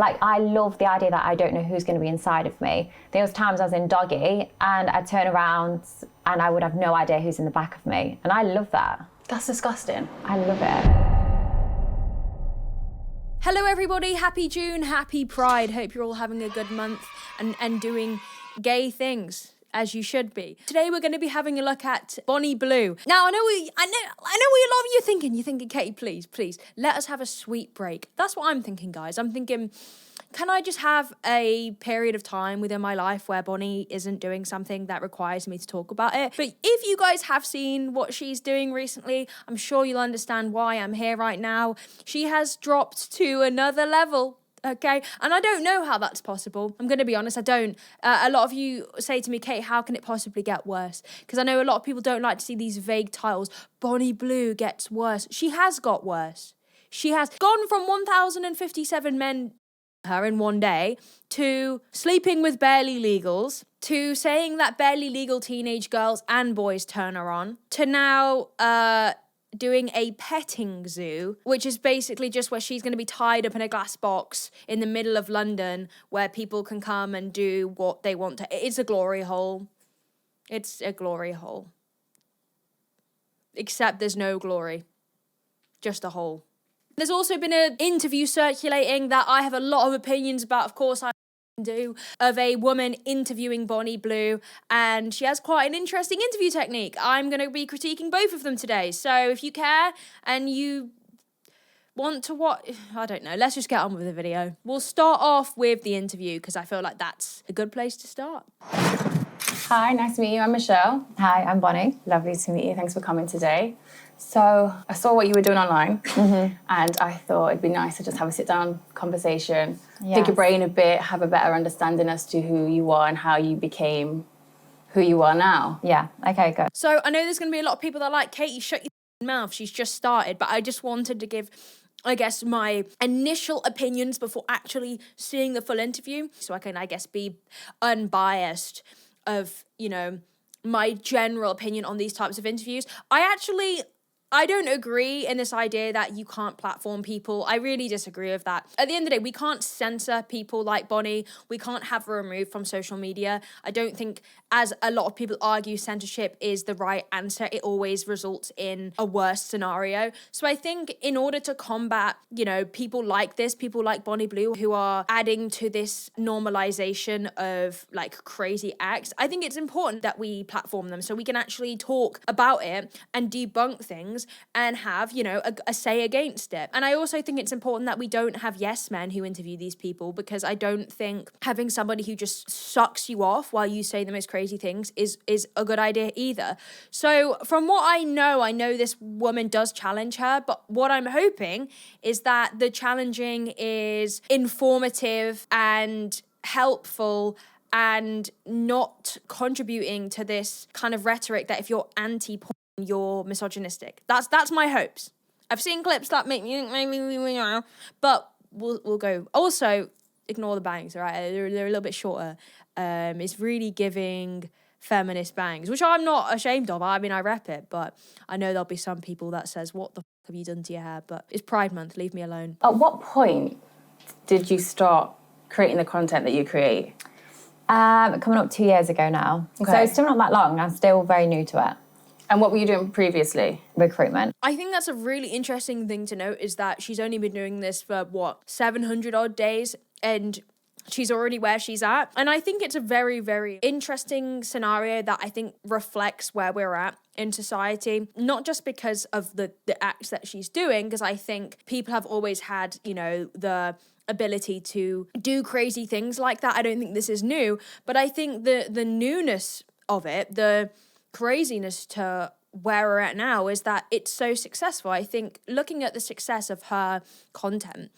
Like, I love the idea that I don't know who's going to be inside of me. There was times I was in doggy and I'd turn around and I would have no idea who's in the back of me. And I love that. That's disgusting. I love it. Hello everybody, happy June, happy Pride. Hope you're all having a good month and doing gay things as you should be. Today we're going to be having a look at Bonnie Blue. Now I know what a lot of you are thinking. You're thinking, Katie, please, let us have a sweet break. That's what I'm thinking, guys. I'm thinking, can I just have a period of time within my life where Bonnie isn't doing something that requires me to talk about it? But if you guys have seen what she's doing recently, I'm sure you'll understand why I'm here right now. She has dropped to another level. Okay, and I don't know how that's possible. I'm going to be honest, I don't. A lot of you say to me, Kate, how can it possibly get worse? Because I know a lot of people don't like to see these vague titles. Bonnie Blue gets worse. She has got worse. She has gone from 1,057 men her in one day to sleeping with barely legals, to saying that barely legal teenage girls and boys turn her on, to now doing a petting zoo, which is basically just where she's going to be tied up in a glass box in the middle of London where people can come and do what they want to. It's a glory hole. It's a glory hole. Except there's no glory. Just a hole. There's also been an interview circulating that I have a lot of opinions about, of course I do, of a woman interviewing Bonnie Blue, and she has quite an interesting interview technique. I'm going to be critiquing both of them today, so if you care and you want to watch, I don't know, let's just get on with the video. We'll start off with the interview because I feel like that's a good place to start. Hi, nice to meet you. I'm Michelle. Hi, I'm Bonnie. Lovely to meet you. Thanks for coming today. So I saw what you were doing online, and I thought it'd be nice to just have a sit-down conversation, pick your brain a bit, have a better understanding as to who you are and how you became who you are now. Yeah, okay, good. So I know there's going to be a lot of people that are like, Katie, shut your mouth, she's just started, but I just wanted to give, I guess, my initial opinions before actually seeing the full interview, so I can, I guess, be unbiased of, you know, my general opinion on these types of interviews. I don't agree in this idea that you can't platform people. I really disagree with that. At the end of the day, we can't censor people like Bonnie. We can't have her removed from social media. I don't think, as a lot of people argue, censorship is the right answer. It always results in a worse scenario. So I think in order to combat, you know, people like this, people like Bonnie Blue, who are adding to this normalization of like crazy acts, I think it's important that we platform them so we can actually talk about it and debunk things and have, you know, a say against it. And I also think it's important that we don't have yes men who interview these people, because I don't think having somebody who just sucks you off while you say the most crazy things is a good idea either. So from what I know this woman does challenge her, but what I'm hoping is that the challenging is informative and helpful and not contributing to this kind of rhetoric that if you're anti-porn, you're misogynistic. That's my hopes. I've seen clips that make me, but we'll go. Also, ignore the bangs, all right? They're a little bit shorter. It's really giving feminist bangs, which I'm not ashamed of. I mean, I rep it, but I know there'll be some people that says, what the have you done to your hair? But it's Pride Month, leave me alone. At what point did you start creating the content that you create? Coming up 2 years ago now. Okay. So it's still not that long. I'm still very new to it. And what were you doing previously? Recruitment. I think that's a really interesting thing to note, is that she's only been doing this for, 700 odd days, and she's already where she's at. And I think it's a very, very interesting scenario that I think reflects where we're at in society, not just because of the acts that she's doing, because I think people have always had, you know, the ability to do crazy things like that. I don't think this is new, but I think the newness of it, the craziness to where we're at now, is that it's so successful. I think looking at the success of her content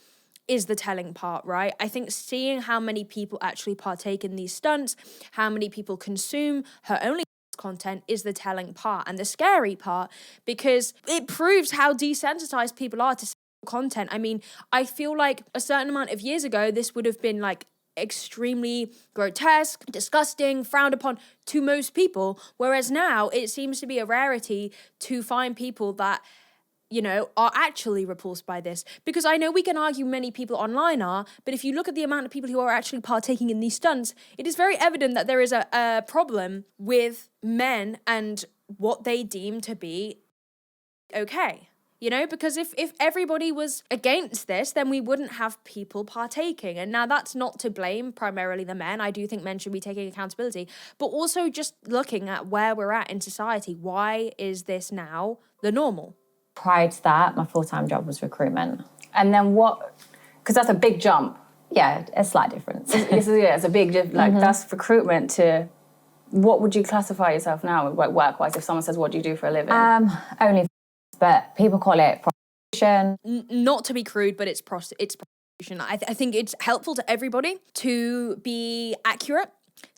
is the telling part, right? I think seeing how many people actually partake in these stunts, how many people consume her only content, is the telling part and the scary part, because it proves how desensitized people are to content. I mean, I feel like a certain amount of years ago, this would have been like extremely grotesque, disgusting, frowned upon to most people, whereas now it seems to be a rarity to find people that, are actually repulsed by this. Because I know we can argue many people online are, but if you look at the amount of people who are actually partaking in these stunts, it is very evident that there is a problem with men and what they deem to be okay. Because if everybody was against this, then we wouldn't have people partaking. And now that's not to blame primarily the men. I do think men should be taking accountability, but also just looking at where we're at in society. Why is this now the normal? Prior to that, my full-time job was recruitment. And then what, because that's a big jump. Yeah, a slight difference. It's a big, that's recruitment to, what would you classify yourself now, work-wise, if someone says, what do you do for a living? Only, but people call it prostitution. Not to be crude, but it's prostitution. I think it's helpful to everybody to be accurate,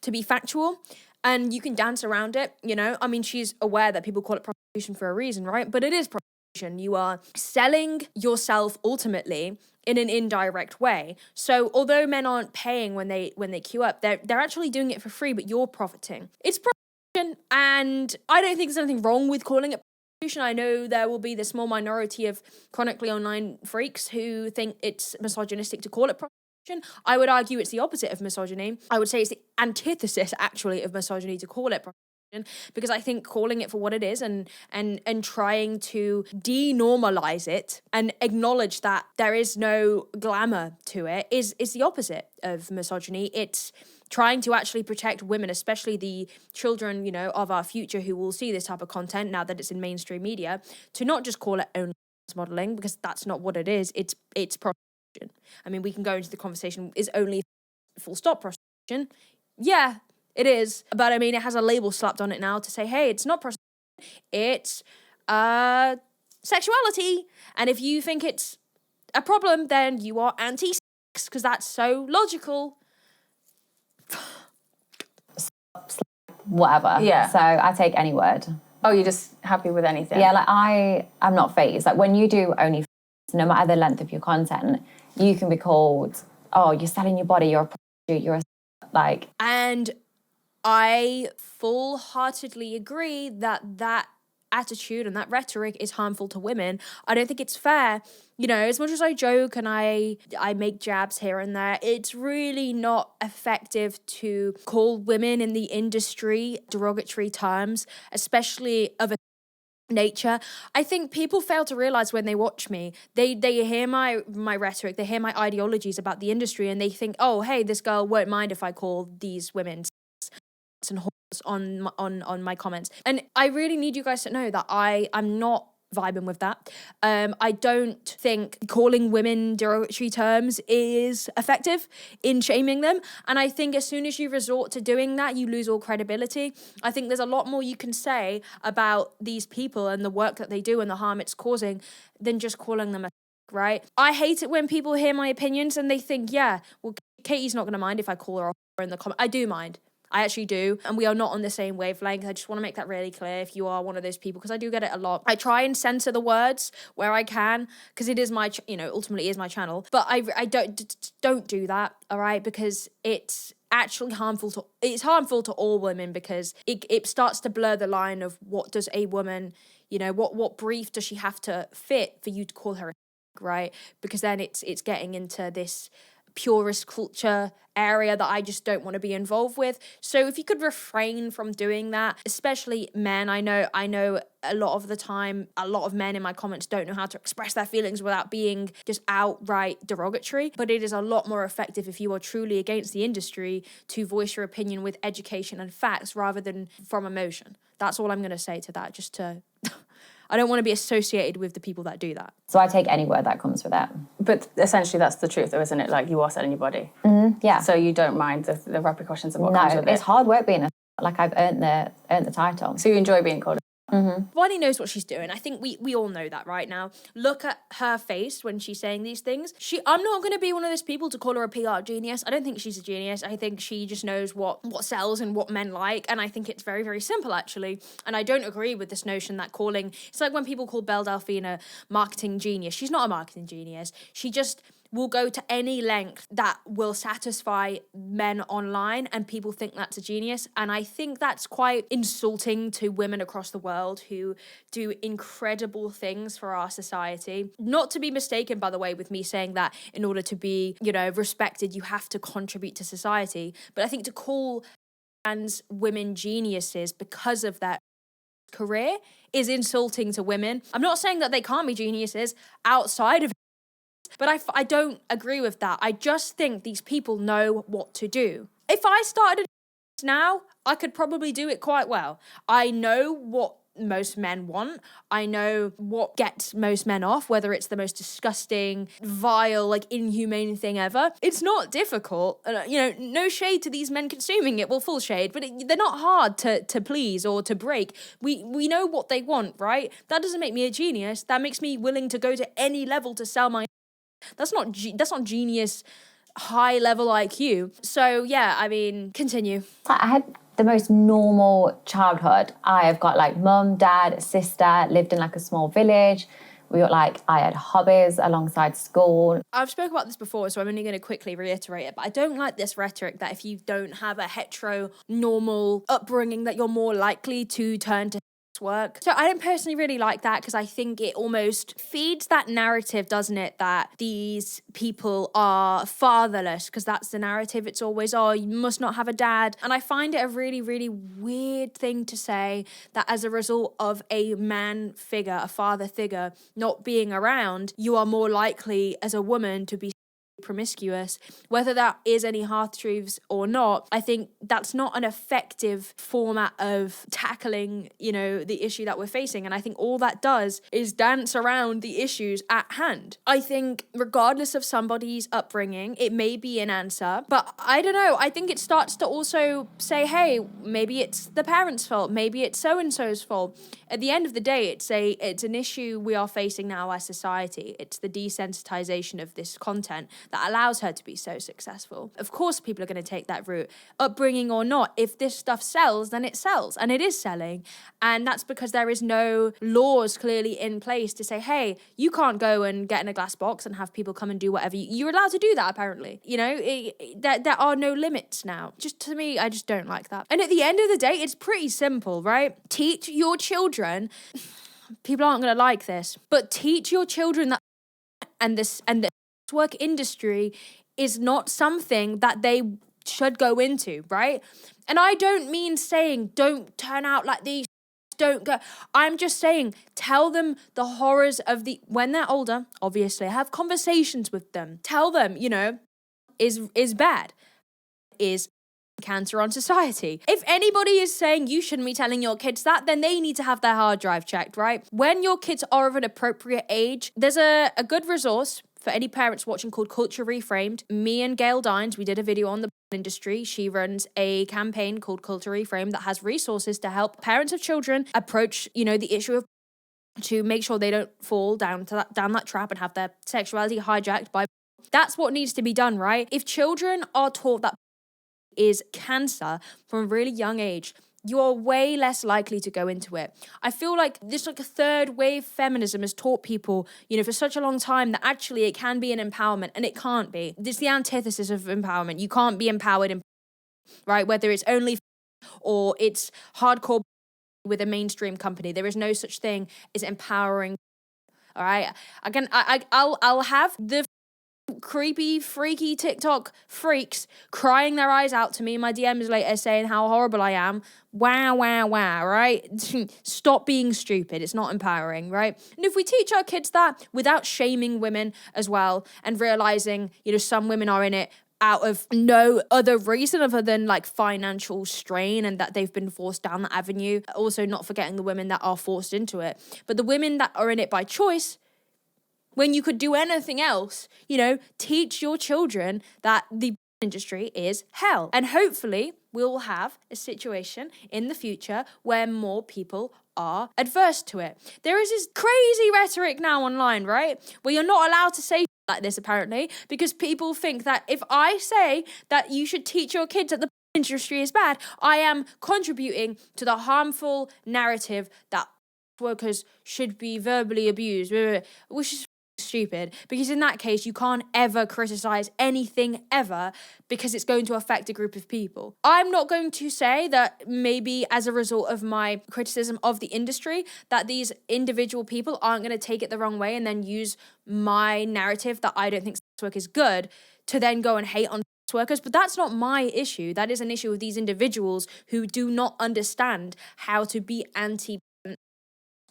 to be factual, and you can dance around it, I mean, she's aware that people call it prostitution for a reason, right? But it is prostitution. You are selling yourself ultimately in an indirect way. So although men aren't paying when they queue up, they're actually doing it for free, but you're profiting. It's prostitution, and I don't think there's anything wrong with calling it prostitution. I know there will be the small minority of chronically online freaks who think it's misogynistic to call it prostitution. I would argue it's the opposite of misogyny. I would say it's the antithesis, actually, of misogyny to call it prostitution, because I think calling it for what it is and trying to denormalize it and acknowledge that there is no glamour to it is the opposite of misogyny. It's trying to actually protect women, especially the children, of our future who will see this type of content now that it's in mainstream media, to not just call it only modeling, because that's not what it is. It's prostitution. I mean, we can go into the conversation, is only full stop prostitution? Yeah, it is. But I mean, it has a label slapped on it now to say, hey, it's not prostitution, it's sexuality. And if you think it's a problem, then you are anti-sex, because that's so logical. Whatever. Yeah. So I take any word. Oh, you're just happy with anything? Yeah, I'm not phased. Like when you do OnlyFans, no matter the length of your content, you can be called, oh, you're selling your body, you're a prostitute, you're a And I full-heartedly agree that attitude and that rhetoric is harmful to women. I don't think it's fair. As much as I joke and I make jabs here and there, it's really not effective to call women in the industry derogatory terms, especially of a nature. I think people fail to realize when they watch me, they hear my rhetoric, they hear my ideologies about the industry, and they think, oh, hey, this girl won't mind if I call these women and on my comments. And I really need you guys to know that I'm not vibing with that. I don't think calling women derogatory terms is effective in shaming them. And I think as soon as you resort to doing that, you lose all credibility. I think there's a lot more you can say about these people and the work that they do and the harm it's causing than just calling them a right? I hate it when people hear my opinions and they think, yeah, well, Katie's not going to mind if I call her in the comment. I do mind. I actually do. And we are not on the same wavelength. I just want to make that really clear if you are one of those people, because I do get it a lot. I try and censor the words where I can, because it is my, ultimately is my channel. But I don't do that, all right? Because it's actually harmful to all women, because it starts to blur the line of what does a woman, what brief does she have to fit for you to call her a right? Because then it's getting into this purist culture area that I just don't want to be involved with. So if you could refrain from doing that, especially men, I know a lot of the time, a lot of men in my comments don't know how to express their feelings without being just outright derogatory, but it is a lot more effective if you are truly against the industry to voice your opinion with education and facts rather than from emotion. That's all I'm going to say to that, just to... I don't want to be associated with the people that do that. So I take any word that comes with it. But essentially that's the truth though, isn't it? Like, you are selling your body. Yeah. So you don't mind the repercussions of what comes with it. No, it's hard work being I've earned the title. So you enjoy being called Bonnie knows what she's doing. I think we all know that right now. Look at her face when she's saying these things. I'm not going to be one of those people to call her a PR genius. I don't think she's a genius. I think she just knows what sells and what men like. And I think it's very, very simple, actually. And I don't agree with this notion that it's like when people call Belle Delphine a marketing genius. She's not a marketing genius. She just will go to any length that will satisfy men online, and people think that's a genius. And I think that's quite insulting to women across the world who do incredible things for our society. Not to be mistaken, by the way, with me saying that in order to be, respected, you have to contribute to society. But I think to call trans women geniuses because of their career is insulting to women. I'm not saying that they can't be geniuses outside of it, but I don't agree with that. I just think these people know what to do. If I started now, I could probably do it quite well. I know what most men want. I know what gets most men off, whether it's the most disgusting, vile, inhumane thing ever. It's not difficult. No shade to these men consuming it. Well, full shade, but they're not hard to please or to break. We know what they want, right? That doesn't make me a genius. That makes me willing to go to any level to sell my... That's not genius, high level IQ. So yeah, continue. I had the most normal childhood. I've got mum, dad, sister, lived in a small village. I had hobbies alongside school. I've spoken about this before, so I'm only going to quickly reiterate it, but I don't like this rhetoric that if you don't have a hetero normal upbringing that you're more likely to turn to work. So I don't personally really like that, because I think it almost feeds that narrative, doesn't it, that these people are fatherless, because that's the narrative. It's always, oh, you must not have a dad. And I find it a really, really weird thing to say that as a result of a man figure, a father figure, not being around, you are more likely as a woman to be promiscuous. Whether that is any half truths or not, I think that's not an effective format of tackling, the issue that we're facing. And I think all that does is dance around the issues at hand. I think regardless of somebody's upbringing, it may be an answer, but I don't know. I think it starts to also say, hey, maybe it's the parents' fault, maybe it's so-and-so's fault. At the end of the day, it's an issue we are facing now as society. It's the desensitization of this content that allows her to be so successful. Of course, people are going to take that route, upbringing or not. If this stuff sells, then it sells, and it is selling. And that's because there is no laws clearly in place to say, hey, you can't go and get in a glass box and have people come and do whatever. You're allowed to do that, apparently. There are no limits now. Just to me, I just don't like that. And at the end of the day, it's pretty simple, right? Teach your children. People aren't going to like this, but teach your children that and the work industry is not something that they should go into, right? And I don't mean saying don't turn out like these, don't go. I'm just saying tell them the horrors of when they're older, obviously, have conversations with them. Tell them, is bad, is cancer on society. If anybody is saying you shouldn't be telling your kids that, then they need to have their hard drive checked, right? When your kids are of an appropriate age, there's a good resource for any parents watching called Culture Reframed. Me and Gail Dines, we did a video on the industry. She runs a campaign called Culture Reframed that has resources to help parents of children approach, the issue of to make sure they don't fall down that trap and have their sexuality hijacked by. That's what needs to be done, right? If children are taught that is cancer from a really young age, you are way less likely to go into it. I feel like this a third wave feminism has taught people, for such a long time that actually it can be an empowerment, and it can't be. It's the antithesis of empowerment. You can't be empowered, right? Whether it's only or it's hardcore with a mainstream company. There is no such thing as empowering. All right. Again, I'll have the creepy, freaky TikTok freaks crying their eyes out to me in my DMs later saying how horrible I am. Wow, right? Stop being stupid. It's not empowering, right? And if we teach our kids that without shaming women as well and realizing, some women are in it out of no other reason other than financial strain and that they've been forced down that avenue. Also not forgetting the women that are forced into it. But the women that are in it by choice, when you could do anything else, teach your children that the industry is hell. And hopefully we'll have a situation in the future where more people are adverse to it. There is this crazy rhetoric now online, right? Where you're not allowed to say like this, apparently, because people think that if I say that you should teach your kids that the industry is bad, I am contributing to the harmful narrative that workers should be verbally abused, which is stupid, because in that case, you can't ever criticize anything ever because it's going to affect a group of people. I'm not going to say that maybe as a result of my criticism of the industry, that these individual people aren't going to take it the wrong way and then use my narrative that I don't think sex work is good to then go and hate on sex workers. But that's not my issue. That is an issue of these individuals who do not understand how to be anti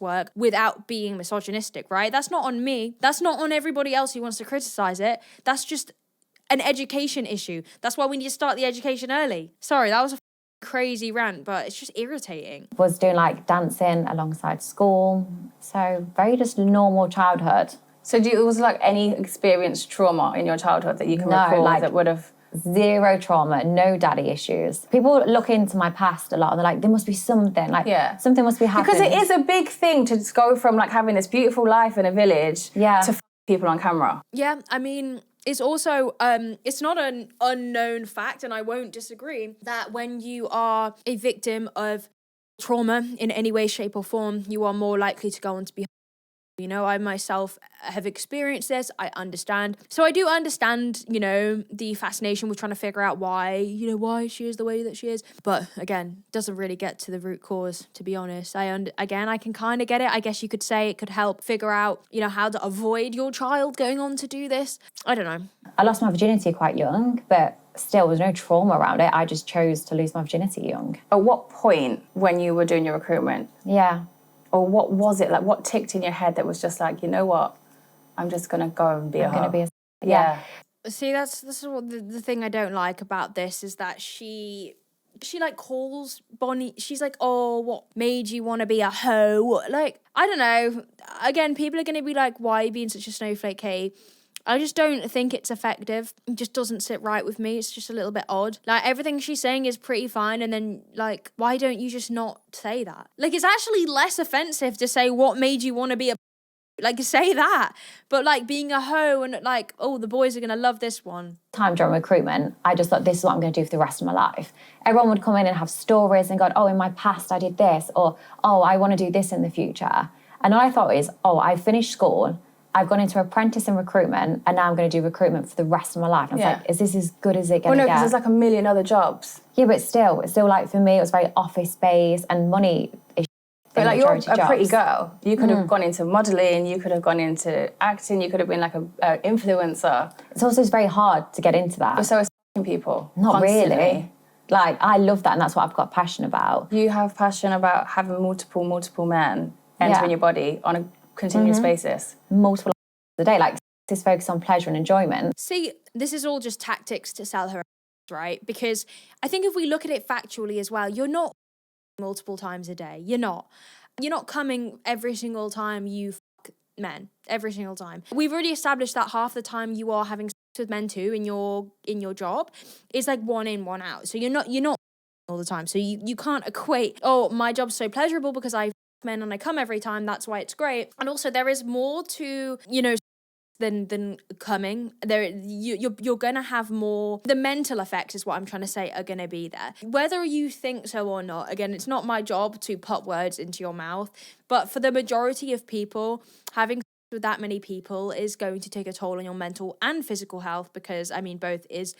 work without being misogynistic, right? That's not on me. That's not on everybody else who wants to criticize it. That's just an education issue. That's why we need to start the education early. Sorry, that was a crazy rant, but it's just irritating. Was doing like dancing alongside school. So very just normal childhood. So was like any experienced trauma in your childhood that you can recall like, that would have... Zero trauma, no daddy issues. People look into my past a lot and they're like, there must be something, like something must be happening. Because it is a big thing to just go from like having this beautiful life in a village to people on camera. Yeah, I mean, it's also, it's not an unknown fact, and I won't disagree, that when you are a victim of trauma in any way, shape or form, you are more likely to go on to be. You know, I myself have experienced this. I understand. So I do understand, you know, the fascination with trying to figure out why she is the way that she is. But again, doesn't really get to the root cause, to be honest. I can kind of get it. I guess you could say it could help figure out, you know, how to avoid your child going on to do this. I don't know. I lost my virginity quite young, but still, there was no trauma around it. I just chose to lose my virginity young. At what point when you were doing your recruitment? Yeah. Or what was it? Like, what ticked in your head that was just like, you know what? I'm just going to go and be a hoe. Yeah. See, this is what the thing I don't like about this is that she like calls Bonnie, she's like, oh, what made you want to be a hoe? Like, I don't know. Again, people are going to be like, why are you being such a snowflake, Katie? I just don't think it's effective. It just doesn't sit right with me. It's just a little bit odd. Like, everything she's saying is pretty fine, and then, like, why don't you just not say that? Like, it's actually less offensive to say what made you want to be a... Like, say that. But, like, being a hoe and, like, oh, the boys are going to love this one. Time during recruitment, I just thought, this is what I'm going to do for the rest of my life. Everyone would come in and have stories and go, oh, in my past I did this, or, oh, I want to do this in the future. And all I thought is, oh, I finished school, I've gone into apprentice in recruitment, and now I'm going to do recruitment for the rest of my life. And I was like, is this as good as it going to get? Well, no, because there's like a million other jobs. Yeah, but still, it's still like, for me, it was very office-based, and money is but like, you're a pretty girl. You could have gone into modelling, you could have gone into acting, you could have been like an influencer. It's also very hard to get into that. But so is people. Not constantly. really. Like, I love that, and that's what I've got passion about. You have passion about having multiple men entering your body on a continuous basis. Multiple a day, like, this focus on pleasure and enjoyment. See, this is all just tactics to sell her, right? Because I think if we look at it factually as well, you're not multiple times a day. You're not coming every single time you fuck men, every single time. We've already established that half the time you are having sex with men too in your job is like 1 in, 1 out. So you're not all the time. So you can't equate, oh, my job's so pleasurable because I men and I come every time, that's why it's great. And also there is more to, you know, than coming. There you're gonna have more, the mental effects is what I'm trying to say are gonna be there. Whether you think so or not, again, it's not my job to put words into your mouth, but for the majority of people, having sex with that many people is going to take a toll on your mental and physical health, because I mean both is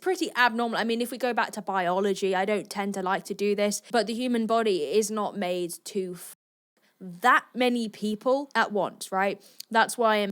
pretty abnormal. I mean, if we go back to biology, I don't tend to like to do this, but the human body is not made to that many people at once, right? That's why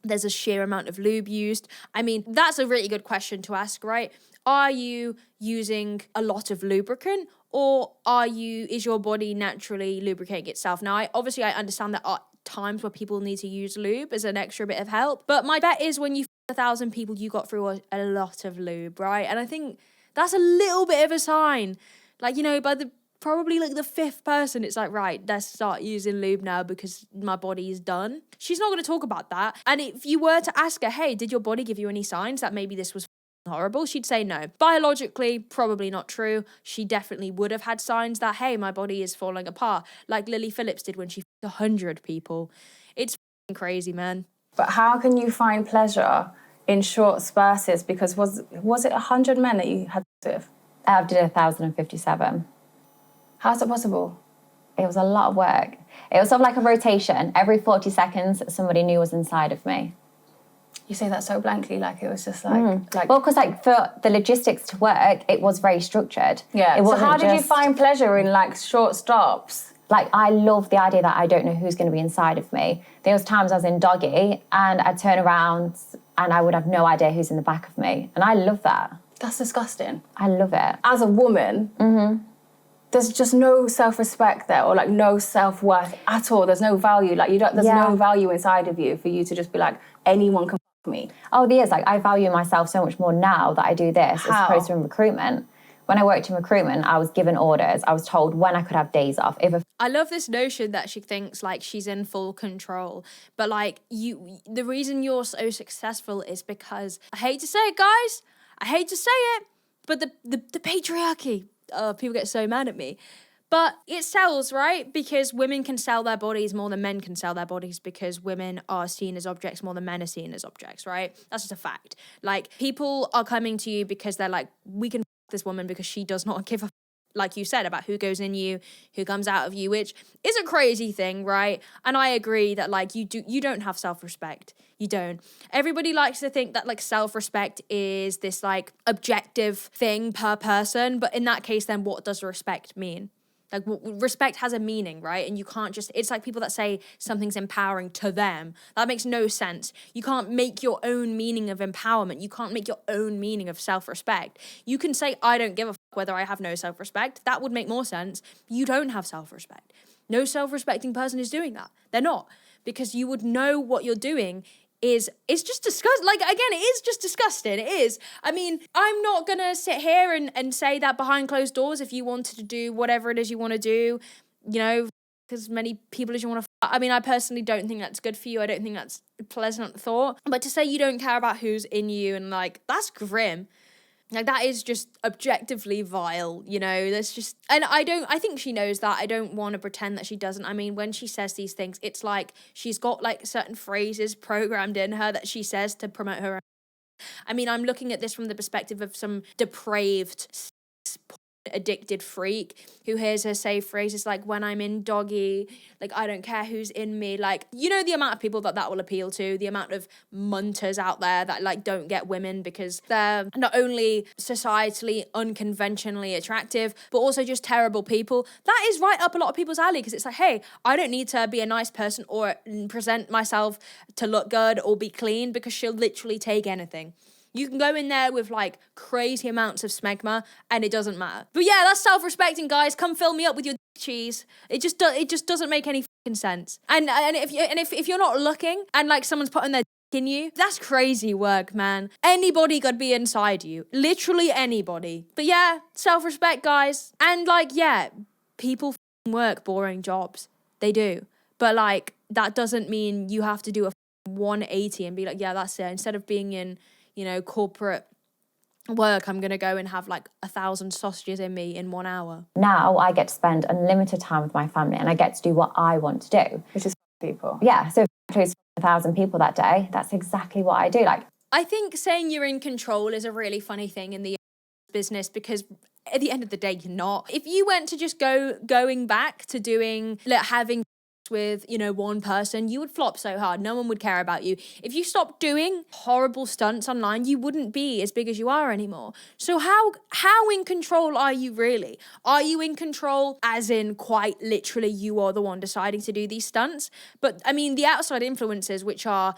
there's a sheer amount of lube used. I mean, that's a really good question to ask, right? Are you using a lot of lubricant, or is your body naturally lubricating itself? Now, I understand there are times where people need to use lube as an extra bit of help, but my bet is when you 1,000 people, you got through a lot of lube, right? And I think that's a little bit of a sign. Like, you know, by probably like the 5th person, it's like, right, let's start using lube now because my body is done. She's not going to talk about that. And if you were to ask her, hey, did your body give you any signs that maybe this was horrible? She'd say no. Biologically, probably not true. She definitely would have had signs that, hey, my body is falling apart, like Lily Phillips did when she 100 people. It's crazy, man. But how can you find pleasure in short spurts? Because was it 100 men that you had sex with? I did 1,057. How's it possible? It was a lot of work. It was sort of like a rotation. Every 40 seconds, somebody new was inside of me. You say that so blankly, like it was just like... Well, because like for the logistics to work, it was very structured. Yeah. It So wasn't how did you just- find pleasure in like short stops? Like, I love the idea that I don't know who's going to be inside of me. There was times I was in doggy and I'd turn around and I would have no idea who's in the back of me. And I love that. That's disgusting. I love it. As a woman, there's just no self-respect there, or like no self-worth at all. There's no value. Like there's no value inside of you for you to just be like, anyone can f me. Oh, there is. Like, I value myself so much more now that I do this as How? opposed to in recruitment. When I worked in recruitment, I was given orders. I was told when I could have days off. I love this notion that she thinks like she's in full control. But like the reason you're so successful is because, I hate to say it, guys, I hate to say it, but the patriarchy, people get so mad at me. But it sells, right? Because women can sell their bodies more than men can sell their bodies, because women are seen as objects more than men are seen as objects, right? That's just a fact. Like, people are coming to you because they're like, we can f this woman because she does not give a like you said, about who goes in you, who comes out of you, which is a crazy thing, right? And I agree that like you don't have self-respect. You don't. Everybody likes to think that like self-respect is this like objective thing per person, but in that case, then what does respect mean? Like, respect has a meaning, right? And you can't just, it's like people that say something's empowering to them. That makes no sense. You can't make your own meaning of empowerment. You can't make your own meaning of self-respect. You can say, I don't give a fuck whether I have no self-respect. That would make more sense. You don't have self-respect. No self-respecting person is doing that. They're not. Because you would know what you're doing it's just disgusting. Like, again, it is just disgusting. It is. I mean, I'm not going to sit here and say that behind closed doors, if you wanted to do whatever it is you want to do, you know, as many people as you want to. I mean, I personally don't think that's good for you. I don't think that's a pleasant thought. But to say you don't care about who's in you, and like, that's grim. Like, that is just objectively vile, you know, that's just, and I think she knows that. I don't want to pretend that she doesn't. I mean, when she says these things, it's like she's got like certain phrases programmed in her that she says to promote her. I mean, I'm looking at this from the perspective of some depraved, addicted freak who hears her say phrases like, when I'm in doggy, like, I don't care who's in me. Like, you know, the amount of people that will appeal to, the amount of munters out there that like don't get women because they're not only societally unconventionally attractive, but also just terrible people. That is right up a lot of people's alley, because it's like, hey, I don't need to be a nice person or present myself to look good or be clean, because she'll literally take anything. You can go in there with like crazy amounts of smegma and it doesn't matter. But yeah, that's self-respecting, guys. Come fill me up with your cheese. It just doesn't make any fucking sense. And if you're not looking and like someone's putting their in you, that's crazy work, man. Anybody could be inside you. Literally anybody. But yeah, self-respect, guys. And like, yeah, people work boring jobs. They do. But like, that doesn't mean you have to do a 180 and be like, yeah, that's it. Instead of being in, you know, corporate work, I'm going to go and have like 1,000 sausages in me in 1 hour. Now I get to spend unlimited time with my family and I get to do what I want to do. Which is people. Yeah, so if I chose 1,000 people that day, that's exactly what I do. Like, I think saying you're in control is a really funny thing in the business, because at the end of the day, you're not. If you went to just going back to doing, like, having with, you know, one person, you would flop so hard. No one would care about you. If you stopped doing horrible stunts online, you wouldn't be as big as you are anymore. So how in control are you really? Are you in control as in quite literally you are the one deciding to do these stunts? But I mean, the outside influences, which are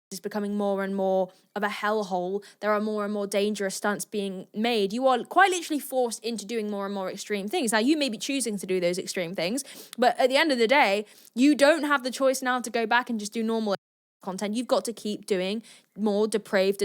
is becoming more and more of a hellhole. There are more and more dangerous stunts being made. You are quite literally forced into doing more and more extreme things. Now, you may be choosing to do those extreme things, but at the end of the day, you don't have the choice now to go back and just do normal content. You've got to keep doing more depraved,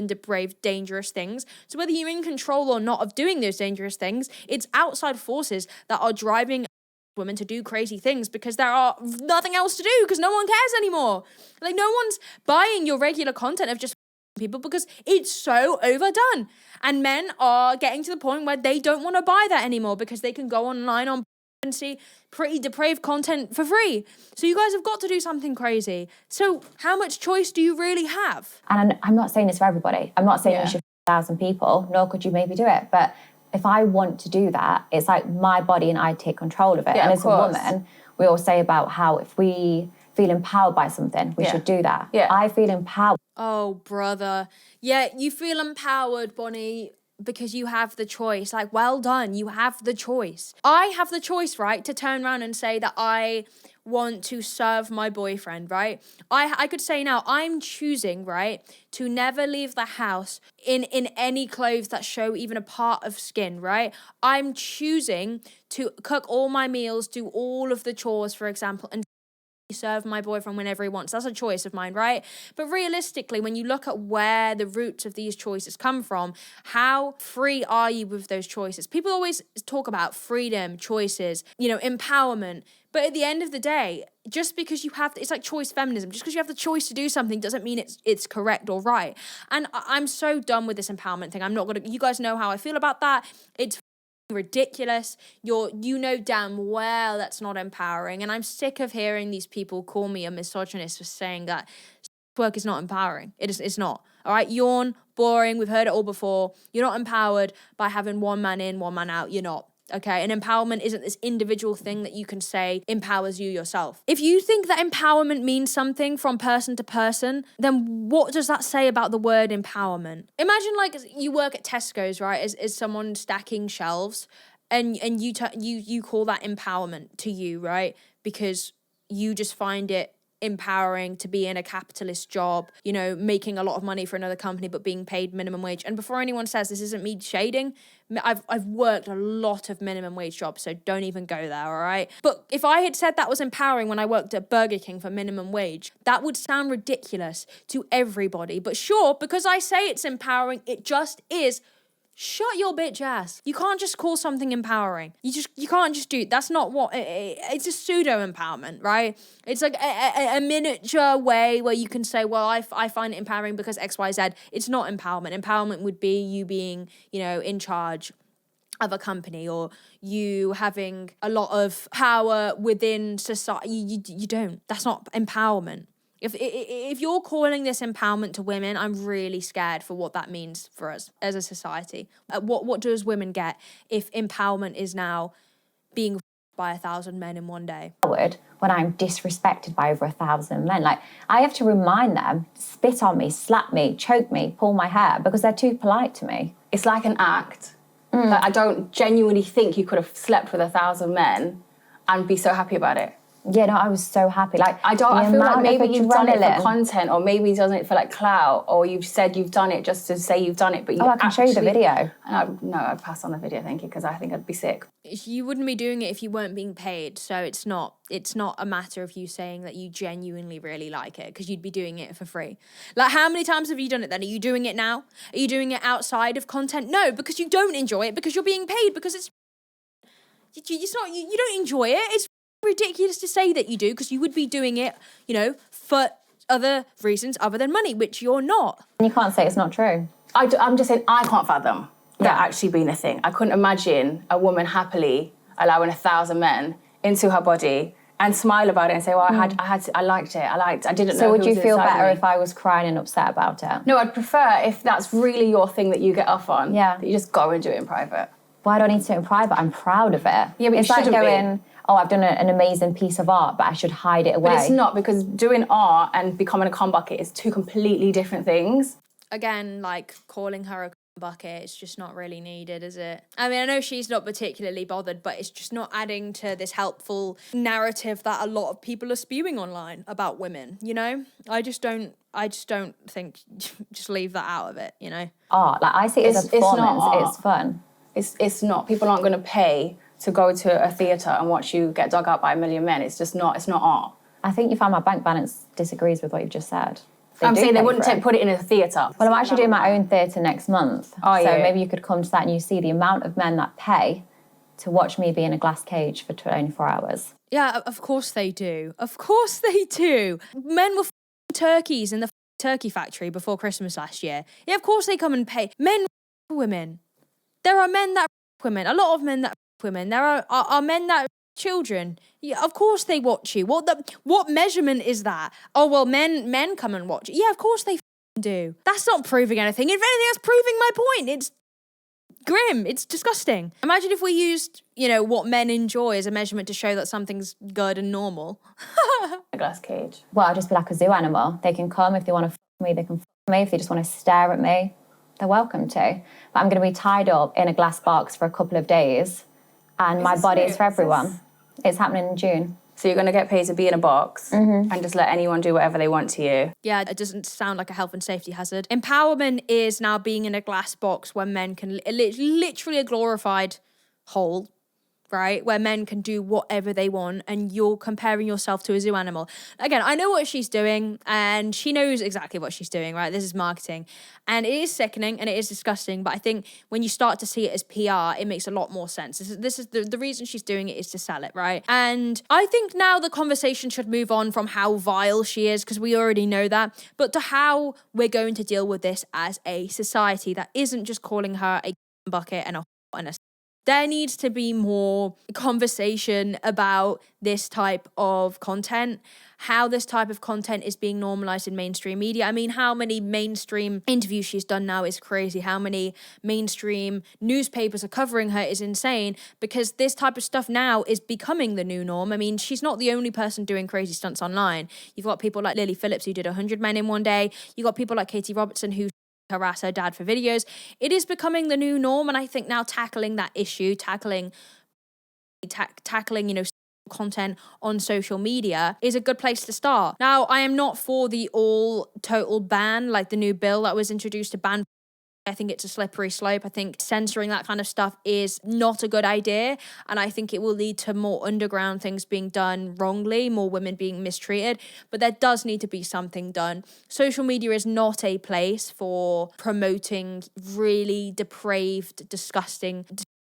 dangerous things. So whether you're in control or not of doing those dangerous things, it's outside forces that are driving women to do crazy things, because there are nothing else to do, because no one cares anymore. Like, no one's buying your regular content of just people because it's so overdone, and men are getting to the point where they don't want to buy that anymore because they can go online on and see pretty depraved content for free. So you guys have got to do something crazy. So how much choice do you really have? And I'm not saying this for everybody. I'm not saying you should 1,000 people, nor could you maybe do it, but if I want to do that, it's like my body and I take control of it. Yeah, and as as a woman, we all say about how if we feel empowered by something, we should do that. Yeah. I feel empowered. Oh, brother. Yeah, you feel empowered, Bonnie, because you have the choice. Like, well done, you have the choice. I have the choice, right, to turn around and say that I want to serve my boyfriend, right? I could say now, I'm choosing, right, to never leave the house in any clothes that show even a part of skin, right? I'm choosing to cook all my meals, do all of the chores, for example, and serve my boyfriend whenever he wants. That's a choice of mine, right? But realistically, when you look at where the roots of these choices come from, how free are you with those choices? People always talk about freedom, choices, empowerment. But at the end of the day, just because you have, it's like choice feminism, just because you have the choice to do something doesn't mean it's correct or right. And I'm so done with this empowerment thing. I'm not gonna, you guys know how I feel about that. It's ridiculous. You know damn well that's not empowering, and I'm sick of hearing these people call me a misogynist for saying that work is not empowering. It's not. All right, yawn, boring. We've heard it all before. You're not empowered by having one man in, one man out. You're not. Okay, and empowerment isn't this individual thing that you can say empowers you yourself. If you think that empowerment means something from person to person, then what does that say about the word empowerment? Imagine like you work at Tesco's, right, as someone stacking shelves, and you call that empowerment to you, right? Because you just find it empowering to be in a capitalist job, making a lot of money for another company but being paid minimum wage. And before anyone says this isn't me shading, I've worked a lot of minimum wage jobs, so don't even go there, all right? But if I had said that was empowering when I worked at Burger King for minimum wage, that would sound ridiculous to everybody. But sure, because I say it's empowering, it just is. Shut your bitch ass. You can't just call something empowering. You can't just do it. That's not what it's a pseudo empowerment, right? It's like a miniature way where you can say, well, I find it empowering because XYZ. It's not empowerment. Empowerment would be you being, in charge of a company, or you having a lot of power within society. You don't. That's not empowerment. If you're calling this empowerment to women, I'm really scared for what that means for us as a society. What does women get if empowerment is now being by 1,000 men in one day? When I'm disrespected by over 1,000 men, like I have to remind them, spit on me, slap me, choke me, pull my hair because they're too polite to me. It's like an act. Like, I don't genuinely think you could have slept with 1,000 men and be so happy about it. Yeah, no, I was so happy. Like I feel like maybe you've done it for content, or maybe you've done it for like clout, or you've said you've done it just to say you've done it, but you I can show you the video. No, I'd pass on the video, thank you, because I think I'd be sick. You wouldn't be doing it if you weren't being paid, so it's not a matter of you saying that you genuinely really like it, because you'd be doing it for free. Like, how many times have you done it then? Are you doing it now? Are you doing it outside of content? No, because you don't enjoy it, because you're being paid, because it's not, you don't enjoy it. It's ridiculous to say that you do, because you would be doing it, for other reasons other than money, which you're not. You can't say it's not true. I'm just saying I can't fathom that actually being a thing. I couldn't imagine a woman happily allowing 1,000 men into her body and smile about it and say, well, I didn't know. So would you feel better if I was crying and upset about it? No, I'd prefer if that's really your thing that you get off on. Yeah. That you just go and do it in private. Well, I don't need to do it in private. I'm proud of it. Yeah, but it's you like shouldn't going, oh, I've done an amazing piece of art, but I should hide it away. But it's not, because doing art and becoming a cum bucket is two completely different things. Again, like calling her a bucket, it's just not really needed, is it? I mean, I know she's not particularly bothered, but it's just not adding to this helpful narrative that a lot of people are spewing online about women, I just don't think, just leave that out of it, Art, like I see it as a performance, it's fun. It's not. People aren't going to pay to go to a theatre and watch you get dug out by a million men. It's not art. I think you find my bank balance disagrees with what you've just said. I'm saying they wouldn't put it in a theatre. Well, I'm actually doing my own theatre next month. Oh, so yeah. maybe you could come to that and you see the amount of men that pay to watch me be in a glass cage for 24 hours. Yeah, of course they do. Of course they do. Men were turkeys in the turkey factory before Christmas last year. Yeah, of course they come and pay. Men women. There are men that women. A lot of men that women. There are men that children. Yeah, of course they watch you. What measurement is that? Oh, well, men come and watch. Yeah, of course they do. That's not proving anything. If anything, that's proving my point. grim. It's disgusting. Imagine if we used, you know, what men enjoy as a measurement to show that something's good and normal. A glass cage. Well, I'll just be like a zoo animal. They can come if they want to me, they can me. If they just want to stare at me, they're welcome to. But I'm going to be tied up in a glass box for a couple of days, and my body is for everyone. It's happening in June. So you're going to get paid to be in a box and just let anyone do whatever they want to you. Yeah, it doesn't sound like a health and safety hazard. Empowerment is now being in a glass box where men can literally a glorified hole, right? Where men can do whatever they want, and you're comparing yourself to a zoo animal. Again, I know what she's doing, and she knows exactly what she's doing, right? This is marketing, and it is sickening and it is disgusting, but I think when you start to see it as PR, it makes a lot more sense. This is the reason she's doing it is to sell it, right? And I think now the conversation should move on from how vile she is, because we already know that, but to how we're going to deal with this as a society that isn't just calling her a bucket and a there needs to be more conversation about this type of content, how this type of content is being normalized in mainstream media. I mean, how many mainstream interviews she's done now is crazy. How many mainstream newspapers are covering her is insane, because this type of stuff now is becoming the new norm. I mean, she's not the only person doing crazy stunts online. You've got people like Lily Phillips who did 100 men in one day. You've got people like Katie Robertson who harass her dad for videos. It is becoming the new norm, and I think now tackling that issue, tackling you know, content on social media is a good place to start. Now, I am not for the all total ban, like the new bill that was introduced to ban. I think it's a slippery slope. I think censoring that kind of stuff is not a good idea. And I think it will lead to more underground things being done wrongly, more women being mistreated. But there does need to be something done. Social media is not a place for promoting really depraved, disgusting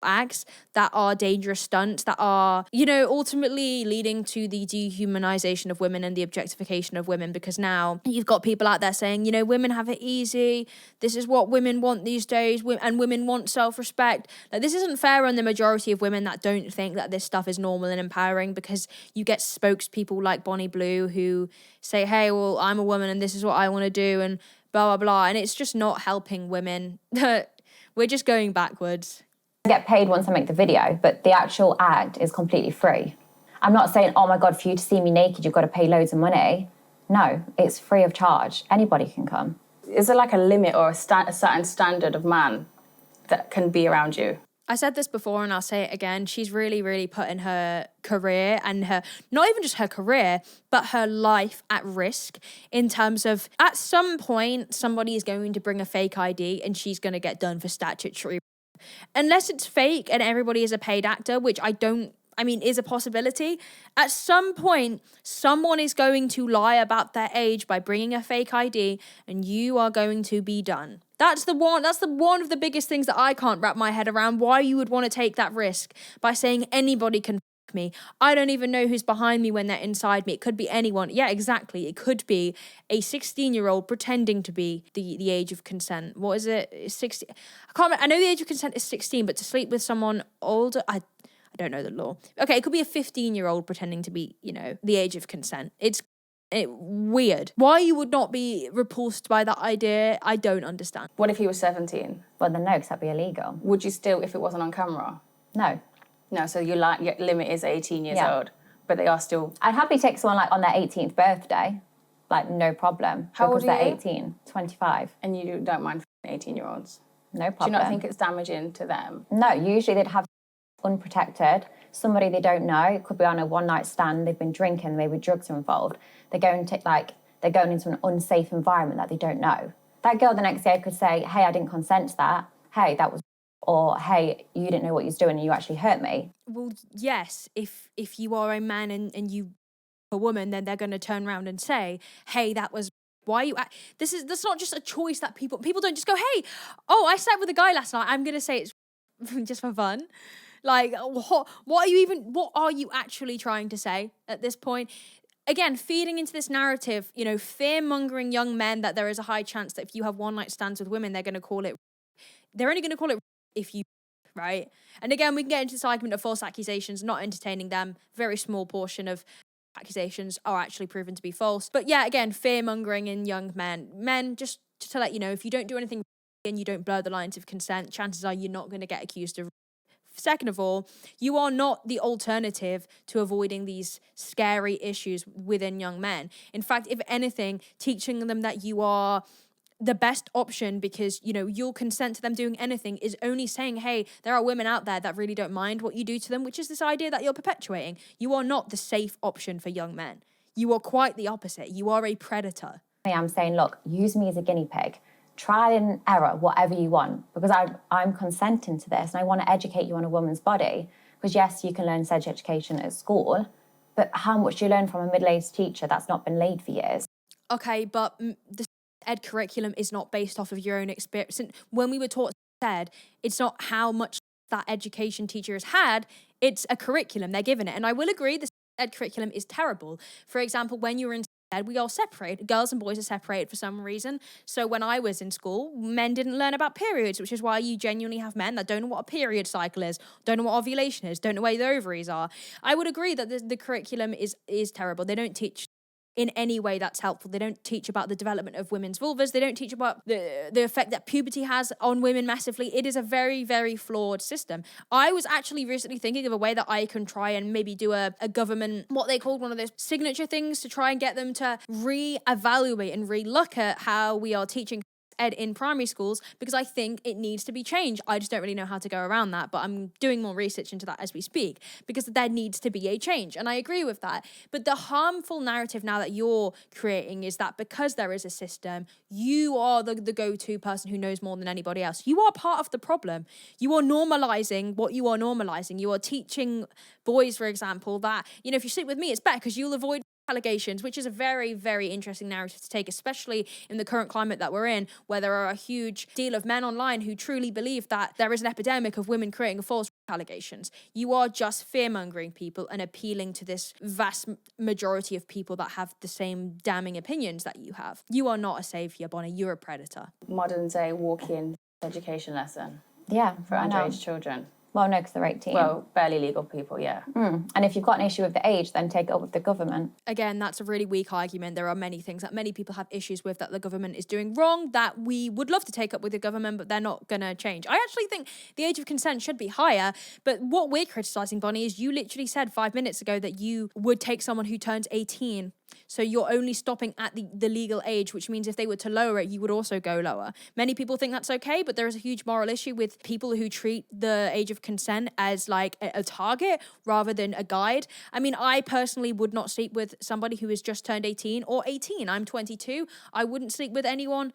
acts that are dangerous stunts, that are, you know, ultimately leading to the dehumanization of women and the objectification of women, because now you've got people out there saying, you know, women have it easy, this is what women want these days, and women want self-respect. Like, this isn't fair on the majority of women that don't think that this stuff is normal and empowering, because you get spokespeople like Bonnie Blue who say, hey, well, I'm a woman and this is what I want to do, and blah, blah, blah, and it's just not helping women. We're just going backwards. I get paid once I make the video, but the actual act is completely free. I'm not saying, oh my God, for you to see me naked, you've got to pay loads of money. No, it's free of charge. Anybody can come. Is there like a limit or a certain standard of man that can be around you? I said this before and I'll say it again. She's really, really putting her career and her, not even just her career, but her life at risk, in terms of at some point, somebody is going to bring a fake ID and she's going to get done for statutory. Unless it's fake and everybody is a paid actor, which is a possibility. At some point, someone is going to lie about their age by bringing a fake ID, and you are going to be done. That's the one of the biggest things that I can't wrap my head around, why you would want to take that risk by saying anybody can me. I don't even know who's behind me when they're inside me. It could be anyone. Yeah, exactly. It could be a 16-year-old pretending to be the age of consent. What is it? 16. I can't remember. I know the age of consent is 16, but to sleep with someone older, I don't know the law. Okay, it could be a 15-year-old pretending to be, you know, the age of consent. It's weird. Why you would not be repulsed by that idea, I don't understand. What if he was 17? Well, then no, because that'd be illegal. Would you still, if it wasn't on camera? No. No, so your limit is 18 years old, but they are still... I'd happily take someone like on their 18th birthday, like no problem. How old are they're you? 18, 25. And you don't mind 18-year-olds? No problem. Do you not think it's damaging to them? No, usually they'd have unprotected, somebody they don't know. It could be on a one-night stand, they've been drinking, maybe drugs are involved. They're going into an unsafe environment that they don't know. That girl the next day could say, hey, I didn't consent to that. Hey, that was... Or, hey, you didn't know what you was doing and you actually hurt me. Well, yes, if you are a man and you a woman, then they're going to turn around and say, hey, that was... Why you... That's not just a choice that people don't just go, hey, oh, I slept with a guy last night. I'm going to say it's just for fun. Like, what are you actually trying to say at this point? Again, feeding into this narrative, you know, fear-mongering young men that there is a high chance that if you have one-night stands with women, they're only going to call it if you, right? And again, we can get into this argument of false accusations, not entertaining them. Very small portion of accusations are actually proven to be false. But yeah, again, fear-mongering in young men. Men, just to let you know, if you don't do anything, and you don't blur the lines of consent, chances are you're not going to get accused of. Second of all, you are not the alternative to avoiding these scary issues within young men. In fact, if anything, teaching them that you are the best option because, you'll consent to them doing anything is only saying, hey, there are women out there that really don't mind what you do to them, which is this idea that you're perpetuating. You are not the safe option for young men. You are quite the opposite. You are a predator. I'm saying, look, use me as a guinea pig. Try and error, whatever you want, because I'm consenting to this and I want to educate you on a woman's body. Because yes, you can learn sex education at school, but how much do you learn from a middle-aged teacher that's not been laid for years? Okay, but the ed curriculum is not based off of your own experience. And when we were taught ed, it's not how much that education teacher has had, it's a curriculum they're given it. And I will agree the ed curriculum is terrible. For example, when you were in ed, we all separate. Girls and boys are separated for some reason. So when I was in school, men didn't learn about periods, which is why you genuinely have men that don't know what a period cycle is, don't know what ovulation is, don't know where their ovaries are. I would agree that the curriculum is terrible. They don't teach in any way that's helpful. They don't teach about the development of women's vulvas. They don't teach about the effect that puberty has on women massively. It is a very, very flawed system. I was actually recently thinking of a way that I can try and maybe do a government, what they called one of those signature things, to try and get them to re-evaluate and re-look at how we are teaching ed in primary schools, because I think it needs to be changed. I just don't really know how to go around that, but I'm doing more research into that as we speak, because there needs to be a change, and I agree with that. But the harmful narrative now that you're creating is that because there is a system, you are the go-to person who knows more than anybody else. You are part of the problem. You are normalizing what you are normalizing. You are teaching boys, for example, that, if you sleep with me, it's better because you'll avoid allegations, which is a very, very interesting narrative to take, especially in the current climate that we're in, where there are a huge deal of men online who truly believe that there is an epidemic of women creating false allegations. You are just fear-mongering people and appealing to this vast majority of people that have the same damning opinions that you have. You are not a savior, Bonnie. You're a predator. Modern day walk-in education lesson. Yeah, for underage children. Well, no, because they're 18. Well, barely legal people, yeah. And if you've got an issue with the age, then take it up with the government. Again, that's a really weak argument. There are many things that many people have issues with that the government is doing wrong that we would love to take up with the government, but they're not going to change. I actually think the age of consent should be higher, but what we're criticising, Bonnie, is you literally said 5 minutes ago that you would take someone who turns 18. So you're only stopping at the legal age, which means if they were to lower it, you would also go lower. Many people think that's okay, but there is a huge moral issue with people who treat the age of consent as like a target rather than a guide. I mean, I personally would not sleep with somebody who has just turned 18 or 18. I'm 22. I wouldn't sleep with anyone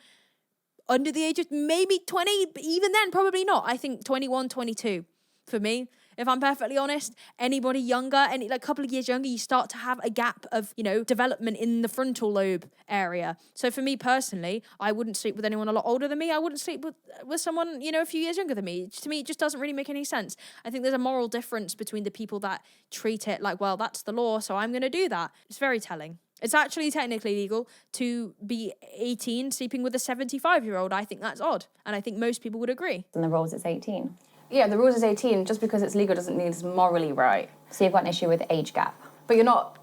under the age of maybe 20, but even then, probably not. I think 21, 22 for me. If I'm perfectly honest, anybody younger, like a couple of years younger, you start to have a gap of, development in the frontal lobe area. So for me personally, I wouldn't sleep with anyone a lot older than me. I wouldn't sleep with someone, a few years younger than me. To me, it just doesn't really make any sense. I think there's a moral difference between the people that treat it like, well, that's the law, so I'm going to do that. It's very telling. It's actually technically legal to be 18 sleeping with a 75-year-old. I think that's odd. And I think most people would agree. And the rules, it's 18. Yeah, the rules is 18. Just because it's legal doesn't mean it's morally right. So you've got an issue with the age gap. But you're not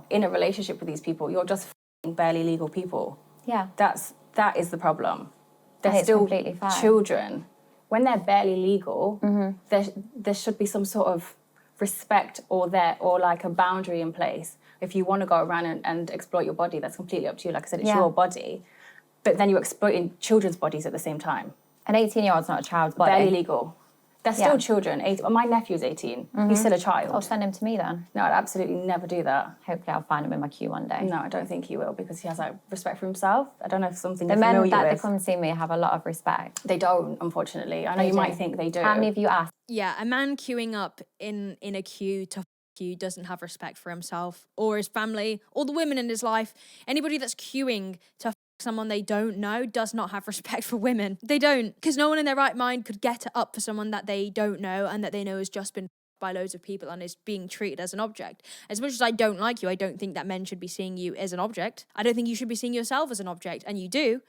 in a relationship with these people. You're just barely legal people. Yeah. That is the problem. They're It's still completely fine. children. When they're barely legal, there should be some sort of respect or like a boundary in place. If you want to go around and exploit your body, that's completely up to you. Like I said, it's your body. But then you're exploiting children's bodies at the same time. An 18-year-old's not a child's body. Barely legal. They're still children. My nephew's 18. He's still a child. I'll send him to me then. No, I'd absolutely never do that. Hopefully I'll find him in my queue one day. No, I don't think he will, because he has respect for himself. I don't know if something The you're men familiar that with. come see me have a lot of respect. They don't, unfortunately. I know you might think they do. How many of you asked? Yeah, a man queuing up in a queue to you doesn't have respect for himself or his family or the women in his life. Anybody that's queuing to someone they don't know does not have respect for women. They don't, because no one in their right mind could get up for someone that they don't know and that they know has just been by loads of people and is being treated as an object. As much as I don't like you, I don't think that men should be seeing you as an object. I don't think you should be seeing yourself as an object, and you do.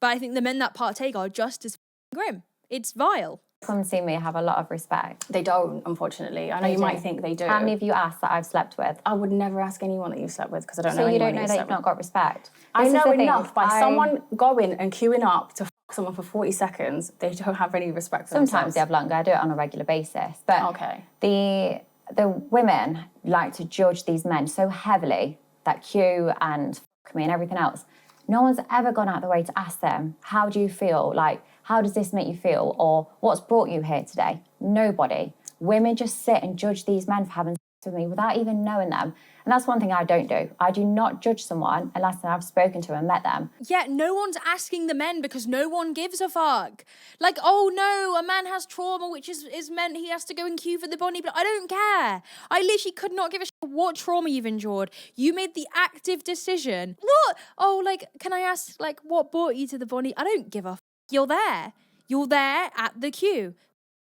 But I think the men that partake are just as grim. It's vile. Come see me have a lot of respect. They don't, unfortunately. I know you might think they do. How many of you asked that I've slept with? I would never ask anyone that you've slept with, because I don't know So you anyone don't know that you've not got respect? I This is know the thing. enough by someone going and queuing up to someone for 40 seconds, they don't have any respect for Sometimes themselves. they have longer. I do it on a regular basis. But Okay. the women like to judge these men so heavily that Q and fuck me and everything else. No one's ever gone out of the way to ask them, how do you feel? Like, how does this make you feel? Or what's brought you here today? Nobody. Women just sit and judge these men for having sex with me without even knowing them. And that's one thing I don't do. I do not judge someone unless I've spoken to them and met them. Yeah, no one's asking the men because no one gives a fuck. Like, oh no, a man has trauma, which is meant he has to go and queue for the body. But I don't care. I literally could not give a shit what trauma you've endured. You made the active decision. What? Oh, like, can I ask, like, what brought you to the body? I don't give a fuck. You're there. You're there at the queue.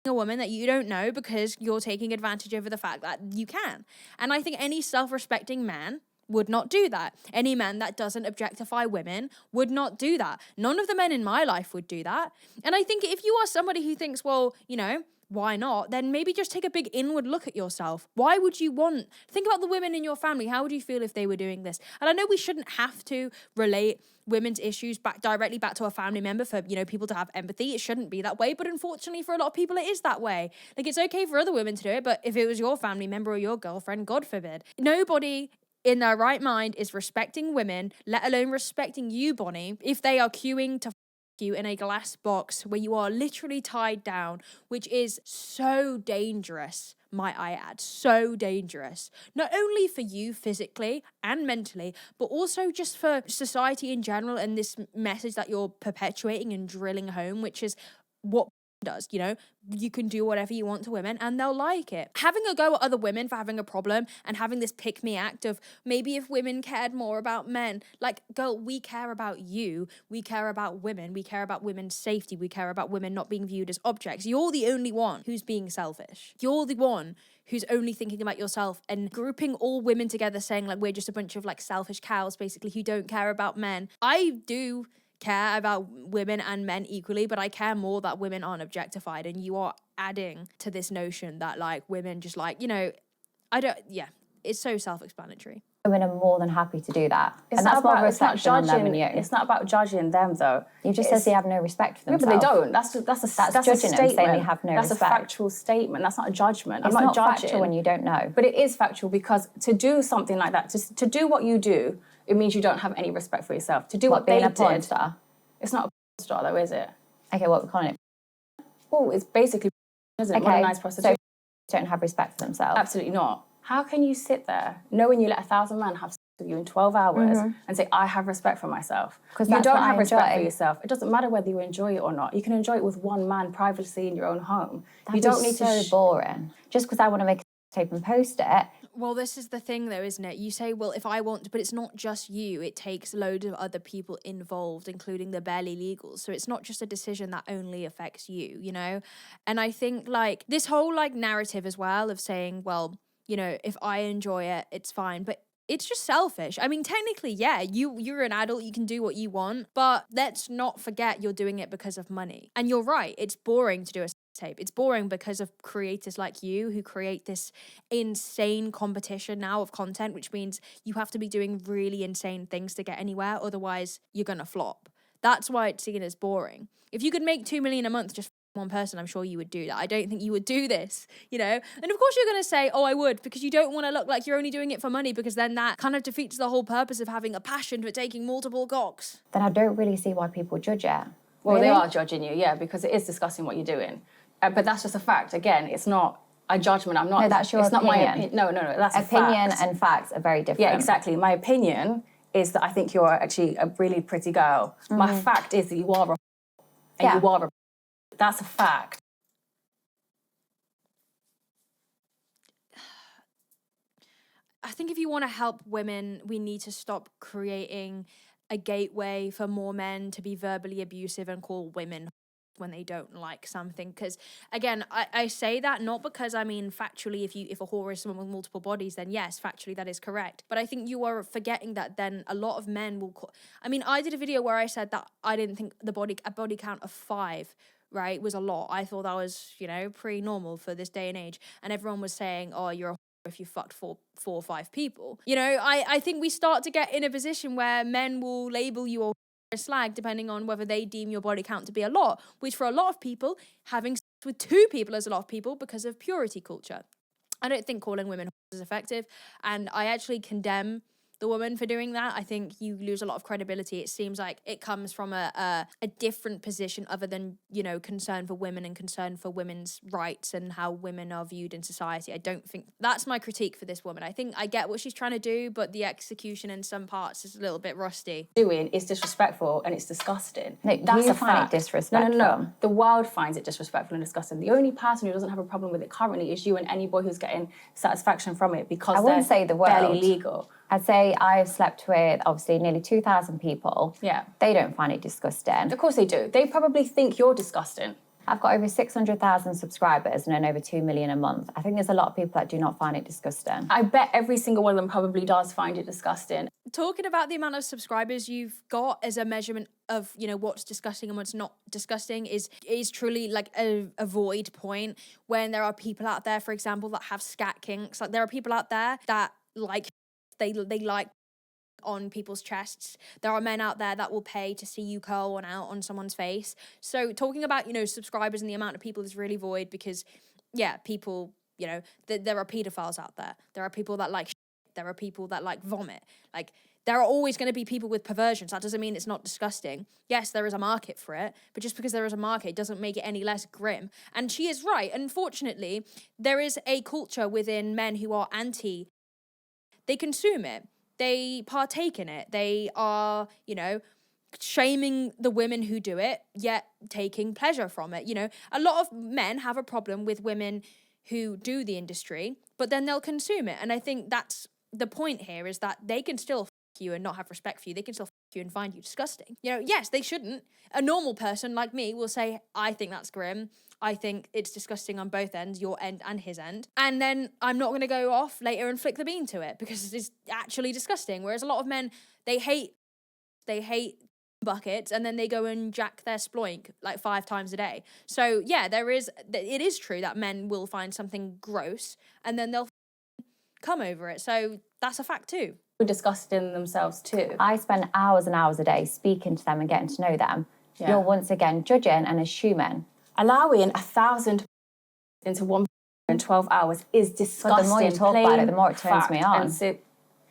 A woman that you don't know because you're taking advantage over the fact that you can. And I think any self-respecting man would not do that. Any man that doesn't objectify women would not do that. None of the men in my life would do that. And I think if you are somebody who thinks, well, you know, why not? Then maybe just take a big inward look at yourself. Why would you think about the women in your family. How would you feel if they were doing this? And I know we shouldn't have to relate women's issues directly back to a family member for, you know, people to have empathy. It shouldn't be that way. But unfortunately for a lot of people, it is that way. Like, it's okay for other women to do it. But if it was your family member or your girlfriend, God forbid, nobody in their right mind is respecting women, let alone respecting you, Bonnie, if they are queuing to you in a glass box where you are literally tied down, which is so dangerous, might I add, so dangerous. Not only for you physically and mentally, but also just for society in general and this message that you're perpetuating and drilling home, which is what does, you know, you can do whatever you want to women and they'll like it. Having a go at other women for having a problem and having this pick me act of maybe if women cared more about men, like, girl, we care about you, we care about women, we care about women's safety, we care about women not being viewed as objects. You're the only one who's being selfish. You're the one who's only thinking about yourself and grouping all women together saying like we're just a bunch of like selfish cows basically who don't care about men. I do care about women and men equally, but I care more that women aren't objectified, and you are adding to this notion that like women just like, you know, it's so self-explanatory. Women are more than happy to do that. It's not about judging. It's not about judging them though. You just said they have no respect for themselves. Yeah, but they don't. That's judging a statement. them, saying they have no that's respect. A factual statement. That's not a judgment. It's I'm not not judging. factual when you don't know. But it is factual because to do something like that, to do what you do, it means you don't have any respect for yourself. To do what they being a did, porn star? It's not a porn star though, is it? Okay, what are we calling it? Well, it's basically, isn't it? Modernised prostitution. So don't have respect for themselves. Absolutely not. How can you sit there knowing you let 1,000 men have sex with you in 12 hours and say, I have respect for myself? Because you don't have respect for yourself. It doesn't matter whether you enjoy it or not. You can enjoy it with one man privately in your own home. You don't need so boring. Just because I want to make a tape and post it. Well, this is the thing though, isn't it? You say, well, if I want to, but it's not just you. It takes loads of other people involved, including the barely legals. So it's not just a decision that only affects you, you know? And I think like this whole like narrative as well of saying, well, you know, if I enjoy it, it's fine. But it's just selfish. I mean, technically, yeah, you're an adult, you can do what you want, but let's not forget you're doing it because of money. And you're right, it's boring to do a tape. It's boring because of creators like you who create this insane competition now of content, which means you have to be doing really insane things to get anywhere, otherwise you're gonna flop. That's why it's seen as boring. If you could make 2 million a month just one person, I'm sure you would do that. I don't think you would do this, you know? And of course you're going to say, oh, I would, because you don't want to look like you're only doing it for money, because then that kind of defeats the whole purpose of having a passion for taking multiple cocks. Then I don't really see why people judge it. Well, really? They are judging you, yeah, because it is discussing what you're doing. But that's just a fact. Again, it's not a judgment. I'm not. No, that's your it's opinion. Not my opinion. No, that's opinion a fact. and facts are very different. Yeah, exactly. My opinion is that I think you're actually a really pretty girl. My fact is that you are you are that's a fact. I think if you want to help women, we need to stop creating a gateway for more men to be verbally abusive and call women when they don't like something. Because again, I say that not because, I mean, factually, if a whore is someone with multiple bodies, then yes, factually that is correct. But I think you are forgetting that then a lot of men will I mean, I did a video where I said that I didn't think a body count of 5, right, was a lot. I thought that was, you know, pretty normal for this day and age. And everyone was saying, oh, you're a if you fucked four or five people. You know, I think we start to get in a position where men will label you slag depending on whether they deem your body count to be a lot, which for a lot of people, having sex with 2 people is a lot of people because of purity culture. I don't think calling women is effective, and I actually condemn the woman for doing that. I think you lose a lot of credibility. It seems like it comes from a different position other than, you know, concern for women and concern for women's rights and how women are viewed in society. I don't think that's my critique for this woman. I think I get what she's trying to do, but the execution in some parts is a little bit rusty. Doing is disrespectful and it's disgusting. No, That's you a find fact. it disrespectful? No. The world finds it disrespectful and disgusting. The only person who doesn't have a problem with it currently is you and any boy who's getting satisfaction from it because I wouldn't say the world. Barely legal. I'd say I've slept with, obviously, nearly 2,000 people. Yeah. They don't find it disgusting. Of course they do. They probably think you're disgusting. I've got over 600,000 subscribers and earn over 2 million a month. I think there's a lot of people that do not find it disgusting. I bet every single one of them probably does find it disgusting. Talking about the amount of subscribers you've got as a measurement of, you know, what's disgusting and what's not disgusting is truly like a void point when there are people out there, for example, that have scat kinks. Like there are people out there that like they like on people's chests. There are men out there that will pay to see you curl one out on someone's face. So talking about, you know, subscribers and the amount of people is really void because, yeah, people, you know, there are pedophiles out there. There are people that like there are people that like vomit. Like there are always going to be people with perversions. That doesn't mean it's not disgusting. Yes, there is a market for it, but just because there is a market doesn't make it any less grim. And she is right. Unfortunately, there is a culture within men who are anti. They consume it. They partake in it. They are, you know, shaming the women who do it, yet taking pleasure from it. You know, a lot of men have a problem with women who do the industry, but then they'll consume it. And I think that's the point here, is that they can still you and not have respect for you. They can still you and find you disgusting. You know, yes, they shouldn't. A normal person like me will say, I think that's grim. I think it's disgusting on both ends, your end and his end. And then I'm not going to go off later and flick the bean to it because it's actually disgusting. Whereas a lot of men, they hate buckets and then they go and jack their sploink like 5 times a day. So yeah, it is true that men will find something gross and then they'll come over it. So that's a fact too. Disgusted in themselves too. I spend hours and hours a day speaking to them and getting to know them. Yeah. You're once again judging and assuming. Allowing 1,000 into one in 12 hours is disgusting. But the more you talk about it, the more it turns me on.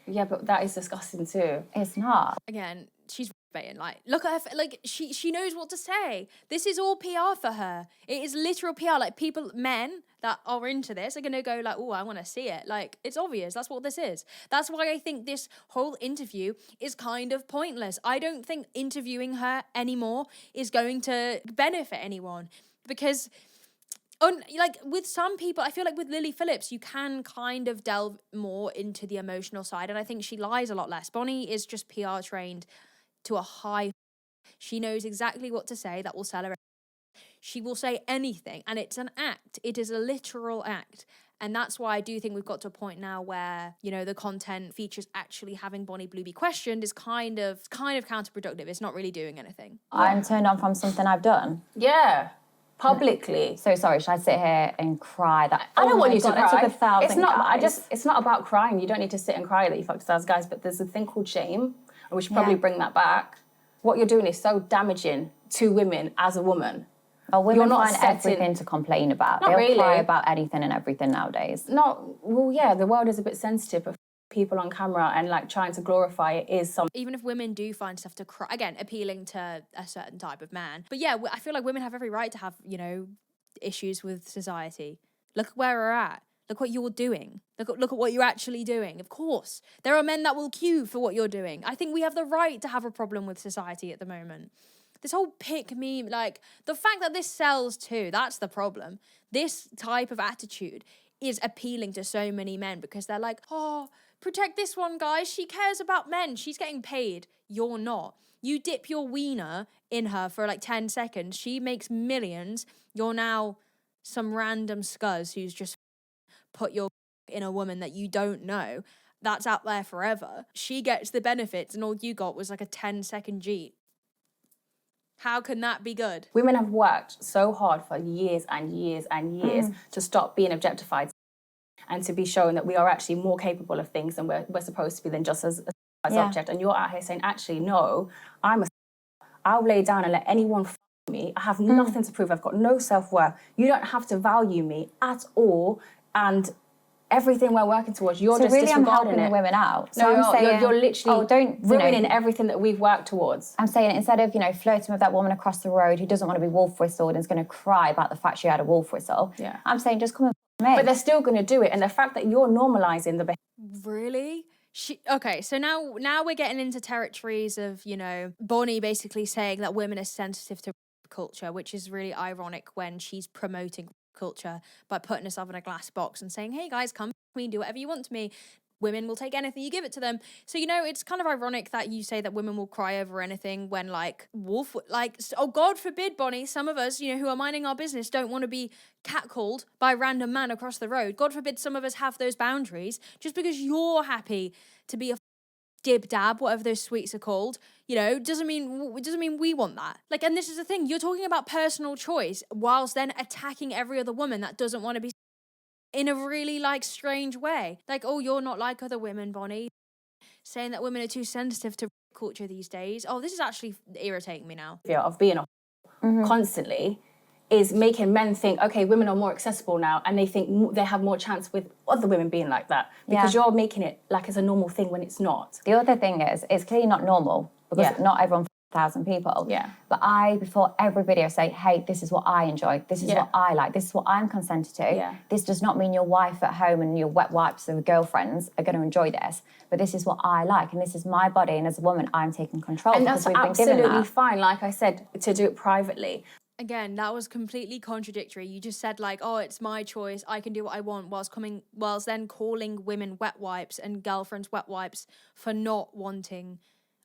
Yeah, but that is disgusting too. It's not. Again, she's baiting. Like, look at her. Like, she knows what to say. This is all PR for her. It is literal PR. Like, men that are into this are gonna go like, "Oh, I want to see it." Like, it's obvious. That's what this is. That's why I think this whole interview is kind of pointless. I don't think interviewing her anymore is going to benefit anyone because. Like with some people, I feel like with Lily Phillips, you can kind of delve more into the emotional side, and I think she lies a lot less. Bonnie is just PR trained to a high. She knows exactly what to say that will sell her. She will say anything, and it's an act. It is a literal act. And that's why I do think we've got to a point now where, you know, the content features actually having Bonnie Blue be questioned is kind of counterproductive. It's not really doing anything. I'm turned on from something I've done. Yeah. Publicly. So sorry, should I sit here and cry that I don't want you to cry. I took 1,000 it's not guys. it's not about crying. You don't need to sit and cry that you fucked 1,000 guys, but there's a thing called shame, and we should probably bring that back. What you're doing is so damaging to women as a woman. Oh, women find everything to complain about. They'll cry about anything and everything nowadays. The world is a bit sensitive, but people on camera and like trying to glorify it is something. Even if women do find stuff to cry, again, appealing to a certain type of man. But yeah, I feel like women have every right to have, you know, issues with society. Look where we're at. Look what you're doing. Look at what you're actually doing. Of course, there are men that will queue for what you're doing. I think we have the right to have a problem with society at the moment. This whole pick me, like, the fact that this sells too, that's the problem. This type of attitude is appealing to so many men because they're like, oh, protect this one, guys. She cares about men. She's getting paid. You're not. You dip your wiener in her for like 10 seconds. She makes millions. You're now some random scuzz who's just put your in a woman that you don't know. That's out there forever. She gets the benefits and all you got was like a 10-second Jeet. How can that be good? Women have worked so hard for years and years and years to stop being objectified and to be shown that we are actually more capable of things than we're supposed to be than just as object. And you're out here saying, actually, no, I'm a I'll lay down and let anyone me. I have nothing to prove. I've got no self-worth. You don't have to value me at all. And everything we're working towards, you're just really disregarding I'm helping it. the women out. So No, I'm saying, you're literally don't ruining everything that we've worked towards. I'm saying instead of, flirting with that woman across the road who doesn't want to be wolf whistled and is going to cry about the fact she had a wolf whistle, I'm saying just come and me. But they're still going to do it. And the fact that you're normalising the behaviour. Really? Okay, so now we're getting into territories of, Bonnie basically saying that women are sensitive to culture, which is really ironic when she's promoting culture by putting herself in a glass box and saying, hey guys, come to me, do whatever you want to me. Women will take anything you give it to them. So, it's kind of ironic that you say that women will cry over anything when oh, God forbid, Bonnie, some of us, who are minding our business don't want to be catcalled by a random man across the road. God forbid some of us have those boundaries. Just because you're happy to be a dib dab, whatever those sweets are called, doesn't mean we want that. And this is the thing, you're talking about personal choice whilst then attacking every other woman that doesn't want to be in a really strange way. Oh, you're not like other women, Bonnie. Saying that women are too sensitive to culture these days. Oh, this is actually irritating me now. Of being constantly is making men think, okay, women are more accessible now, and they think they have more chance with other women being like that because you're making it like it's a normal thing when it's not. The other thing is, it's clearly not normal because not everyone 1,000 people. Yeah. But I, before every video, say, hey, this is what I enjoy. This is what I like. This is what I'm consented to. Yeah. This does not mean your wife at home and your wet wipes or girlfriends are going to enjoy this. But this is what I like. And this is my body. And as a woman, I'm taking control. And because that's we've been given absolutely that. fine, like I said, to do it privately. Again, that was completely contradictory. You just said oh, it's my choice. I can do what I want whilst then calling women wet wipes and girlfriends wet wipes for not wanting.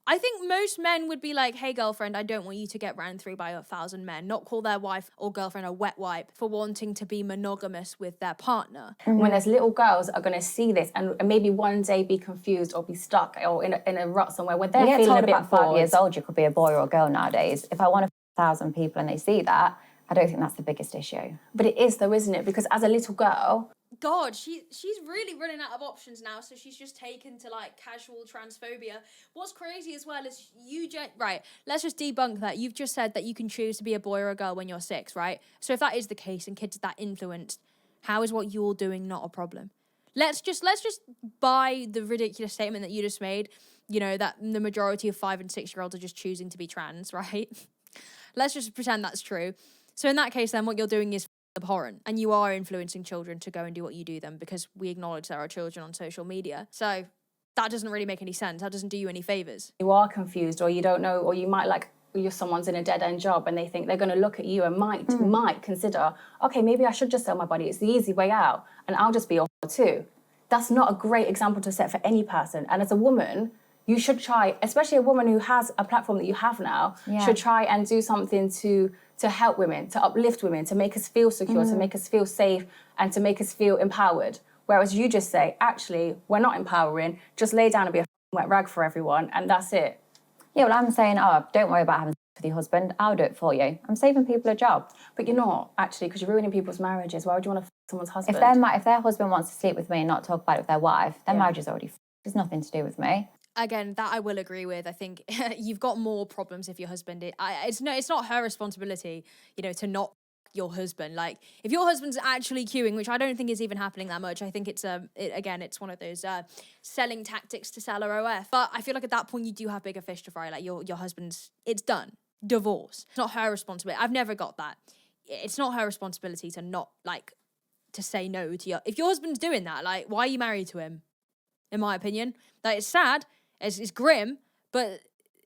I think most men would be like, hey, girlfriend, I don't want you to get ran through by 1,000 men, not call their wife or girlfriend a wet wipe for wanting to be monogamous with their partner. When there's little girls that are going to see this and maybe one day be confused or be stuck or in a rut somewhere where they're feeling a bit about 5 years old, you could be a boy or a girl nowadays. If I want 1,000 people and they see that, I don't think that's the biggest issue. But it is though, isn't it? Because as a little girl... God, she's really running out of options now, so she's just taken to casual transphobia. What's crazy as well is right, let's just debunk that. You've just said that you can choose to be a boy or a girl when you're 6, right? So if that is the case and kids are that influenced, how is what you're doing not a problem? Let's just buy the ridiculous statement that you just made, that the majority of 5 and 6-year-olds are just choosing to be trans, right? Let's just pretend that's true. So in that case, then what you're doing is abhorrent, and you are influencing children to go and do what you do them because we acknowledge there are children on social media. So that doesn't really make any sense. That doesn't do you any favors. You are confused, or you don't know, or you might someone's in a dead-end job and they think they're going to look at you and might consider, okay, maybe I should just sell my body. It's the easy way out, and I'll just be a too. That's not a great example to set for any person. And as a woman, you should try, especially a woman who has a platform that you have now, should try and do something to help women, to uplift women, to make us feel secure, to make us feel safe, and to make us feel empowered. Whereas you just say, actually, we're not empowering, just lay down and be a wet rag for everyone, and that's it. Yeah, well, I'm saying, don't worry about having sex with your husband. I'll do it for you. I'm saving people a job. But you're not, actually, because you're ruining people's marriages. Why would you want to someone's husband? If their husband wants to sleep with me and not talk about it with their wife, their marriage is already There's nothing to do with me. Again, that I will agree with. I think you've got more problems if your husband it's not her responsibility, to not your husband. If your husband's actually queuing, which I don't think is even happening that much. I think it's it's one of those selling tactics to sell OF. But I feel like at that point you do have bigger fish to fry. Your husband's, it's done. Divorce. It's not her responsibility. I've never got that. It's not her responsibility to not to say no to if your husband's doing that, why are you married to him? In my opinion, it's sad. It's grim, but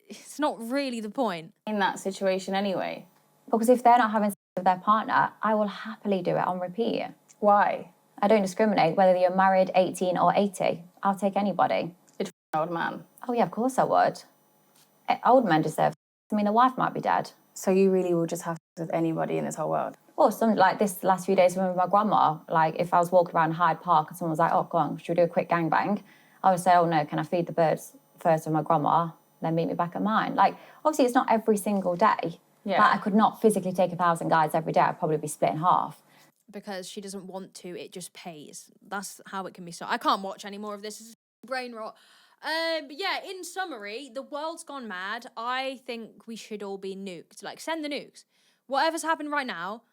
it's not really the point. In that situation anyway. Because if they're not having sex with their partner, I will happily do it on repeat. Why? I don't discriminate whether you're married, 18 or 80. I'll take anybody. You'd an old man. Oh yeah, of course I would. Old men deserve. I mean, the wife might be dead. So you really will just have sex with anybody in this whole world? Well, this last few days with my grandma, if I was walking around Hyde Park and someone was like, oh, go on, should we do a quick gangbang? I would say, oh no, can I feed the birds first with my grandma, then meet me back at mine? Obviously it's not every single day. Yeah. I could not physically take 1,000 guys every day. I'd probably be split in half. Because she doesn't want to, it just pays. That's how it can be. So I can't watch any more of this. It's brain rot. But yeah, in summary, the world's gone mad. I think we should all be nuked. Like, send the nukes. Whatever's happened right now,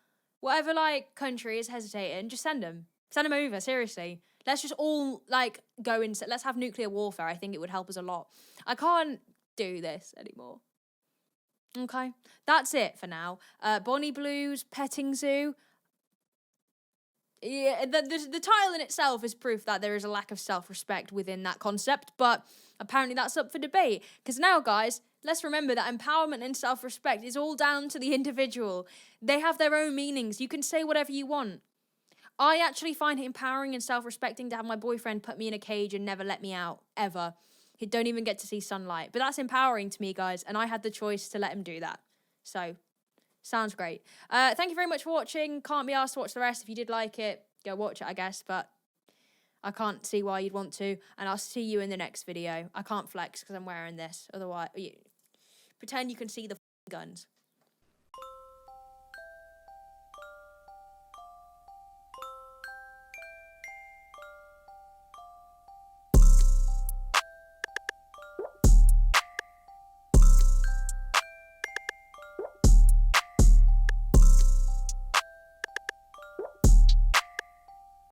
whatever, like, country is hesitating, just send them. Send them over, seriously. Let's just all, like, go into... Let's have nuclear warfare. I think it would help us a lot. I can't do this anymore. Okay? That's it for now. Bonnie Blues, Petting Zoo... Yeah, the title in itself is proof that there is a lack of self-respect within that concept, but apparently that's up for debate. Because now, guys, let's remember that empowerment and self-respect is all down to the individual. They have their own meanings. You can say whatever you want. I actually find it empowering and self-respecting to have my boyfriend put me in a cage and never let me out, ever. He don't even get to see sunlight. But that's empowering to me, guys, and I had the choice to let him do that. So... sounds great. Thank you very much for watching. Can't be asked to watch the rest. If you did like it, go watch it, I guess. But I can't see why you'd want to. And I'll see you in the next video. I can't flex because I'm wearing this. Otherwise, pretend you can see the guns.